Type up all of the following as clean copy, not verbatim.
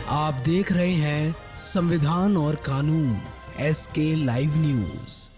आप देख रहे हैं संविधान और कानून SK live news.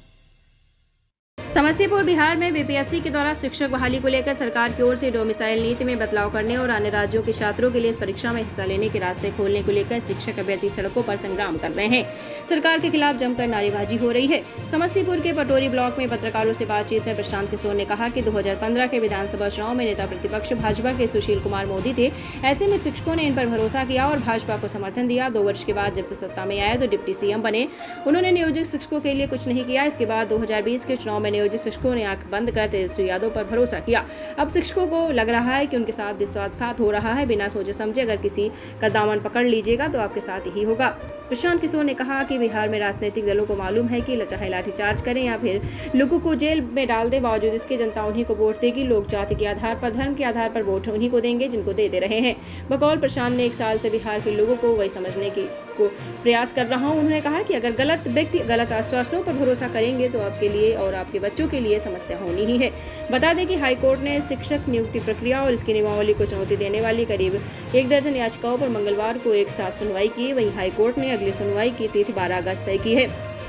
Samastipur Bihar में बीपीएससी के द्वारा शिक्षक बहाली को लेकर सरकार की ओर से डोमिसाइल नीति में बदलाव करने और अन्य राज्यों के छात्रों के लिए इस परीक्षा में हिस्सा लेने के रास्ते खोलने को लेकर शिक्षक अभ्यर्थी सड़कों पर संग्राम कर रहे हैं। सरकार के खिलाफ जमकर नारेबाजी हो रही है। समस्तीपुर के पटोरी ब्लॉक में पत्रकारों से बातचीत में प्रशांत किशोर ने कहा कि 2015 के विधानसभा चुनाव में नेता प्रतिपक्ष भाजपा के सुशील कुमार मोदी थे। ऐसे में शिक्षकों ने इन पर भरोसा किया और भाजपा को समर्थन दिया। 2 वर्ष के बाद जब से सत्ता में आए तो डिप्टी सीएम बने। उन्होंने नियोजित शिक्षकों के लिए कुछ नहीं किया। इसके बाद 2020 के चुनाव में नियोजित शिक्षकों ने आंख बंद कर तेजस्वी यादव पर भरोसा किया। अब शिक्षकों को लग रहा है कि उनके साथ विश्वासघात हो रहा है। बिना सोचे समझे अगर किसी का दामन पकड़ लीजिएगा तो आपके साथ यही होगा। प्रशांत किशोर ने कहा कि बिहार में राजनीतिक दलों को मालूम है कि चाहे लाठीचार्ज करें या फिर लोगों को जेल में डाल दे, बावजूद इसके जनता उन्हीं को वोट देगी। लोग जाति के आधार पर, धर्म के आधार पर वोट उन्हीं को देंगे जिनको दे रहे हैं। बकौल प्रशांत ने 1 साल से बिहार के लोगों को वही समझने की प्रयास कर रहा हूं। उन्होंने कहा कि अगर गलत व्यक्ति गलत आश्वासनों पर भरोसा करेंगे तो आपके लिए और आपके बच्चों के लिए समस्या होनी ही है। बता दें कि हाईकोर्ट ने शिक्षक नियुक्ति प्रक्रिया और इसकी नियमावली को चुनौती देने वाली करीब 1 दर्जन याचिकाओं पर मंगलवार को एक साथ सुनवाई की। वहीं हाईकोर्ट ने अगली सुनवाई की तिथि 12 अगस्त तय की है।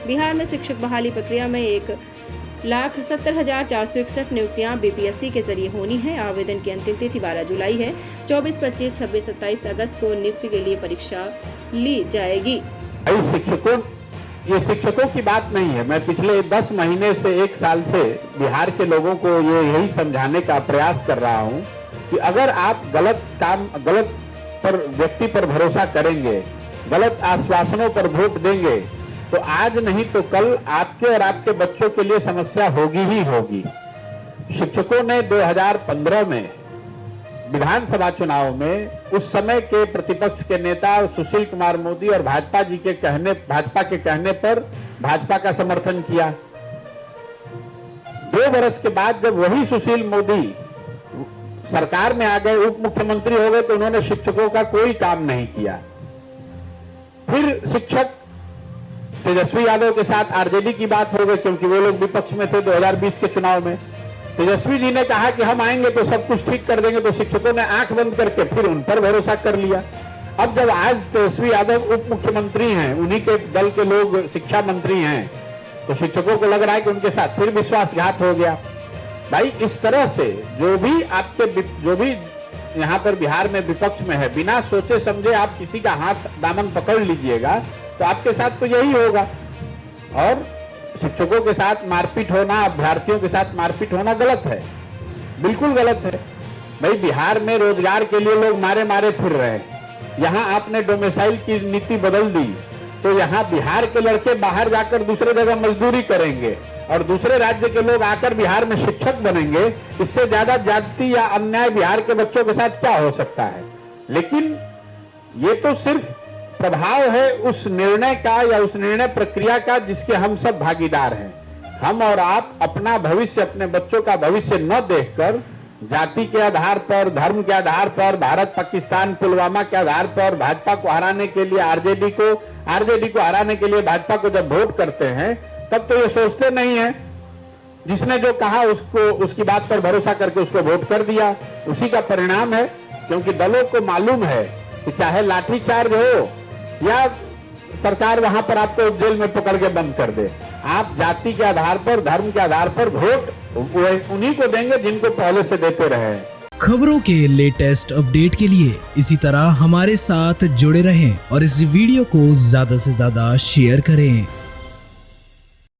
बिहार में शिक्षक बहाली प्रक्रिया में 1,70,461 नियुक्तियां बीपीएससी के जरिए होनी है। आवेदन की अंतिम तिथि 12 जुलाई है। 24, 25, 26, 27 अगस्त को नियुक्ति के लिए परीक्षा ली जाएगी। ये शिक्षकों की बात नहीं है। मैं पिछले 10 महीने से 1 साल से बिहार के लोगों को यही समझाने का प्रयास कर रहा हूं कि अगर आप गलत व्यक्ति पर भरोसा करेंगे, गलत आश्वासनों पर वोट देंगे तो आज नहीं तो कल आपके और आपके बच्चों के लिए समस्या होगी ही होगी। शिक्षकों ने 2015 में विधानसभा चुनाव में उस समय के प्रतिपक्ष के नेता सुशील कुमार मोदी और भाजपा के कहने पर भाजपा का समर्थन किया। 2 वर्ष के बाद जब वही सुशील मोदी सरकार में आ गए, उप मुख्यमंत्री हो गए, तो उन्होंने शिक्षकों का कोई काम नहीं किया। फिर शिक्षक तेजस्वी यादव के साथ आरजेडी की बात हो गई, क्योंकि वो लोग विपक्ष में थे 2020 के चुनाव में। तेजस्वी जी ने कहा कि हम आएंगे तो सब कुछ ठीक कर देंगे, तो शिक्षकों ने आंख बंद करके फिर उन पर भरोसा कर लिया। अब जब आज तेजस्वी यादव उप मुख्यमंत्री हैं, उन्हीं के दल के लोग शिक्षा मंत्री हैं, तो शिक्षकों को लग रहा है कि उनके साथ फिर विश्वासघात हो गया। भाई इस तरह से जो भी यहाँ पर बिहार में विपक्ष में है, बिना सोचे समझे आप किसी का हाथ दामन पकड़ लीजिएगा तो आपके साथ तो यही होगा। और शिक्षकों के साथ मारपीट होना, अभ्यर्थियों के साथ मारपीट होना गलत है, बिल्कुल गलत है। भाई बिहार में रोजगार के लिए लोग मारे फिर रहे हैं। यहाँ आपने डोमिसाइल की नीति बदल दी तो यहाँ बिहार के लड़के बाहर जाकर दूसरे जगह मजदूरी करेंगे और दूसरे राज्य के लोग आकर बिहार में शिक्षक बनेंगे। इससे ज्यादा जाति या अन्याय बिहार के बच्चों के साथ क्या हो सकता है। लेकिन ये तो सिर्फ प्रभाव है उस निर्णय का या उस निर्णय प्रक्रिया का जिसके हम सब भागीदार हैं। हम और आप अपना भविष्य, अपने बच्चों का भविष्य न देखकर जाति के आधार पर, धर्म के आधार पर, भारत पाकिस्तान पुलवामा के आधार पर भाजपा को हराने के लिए आरजेडी को हराने के लिए भाजपा को जब वोट करते हैं तब तो ये सोचते नहीं है। जिसने जो कहा उसकी बात पर भरोसा करके उसको वोट कर दिया, उसी का परिणाम है। क्योंकि दलों को मालूम है कि चाहे लाठीचार्ज हो या सरकार वहां पर आपको जेल में पकड़ के बंद कर दे, आप जाति के आधार पर, धर्म के आधार पर वोट उन्हीं को देंगे जिनको पहले से देते रहे। खबरों के लेटेस्ट अपडेट के लिए इसी तरह हमारे साथ जुड़े रहें और इस वीडियो को ज्यादा से ज्यादा शेयर करें।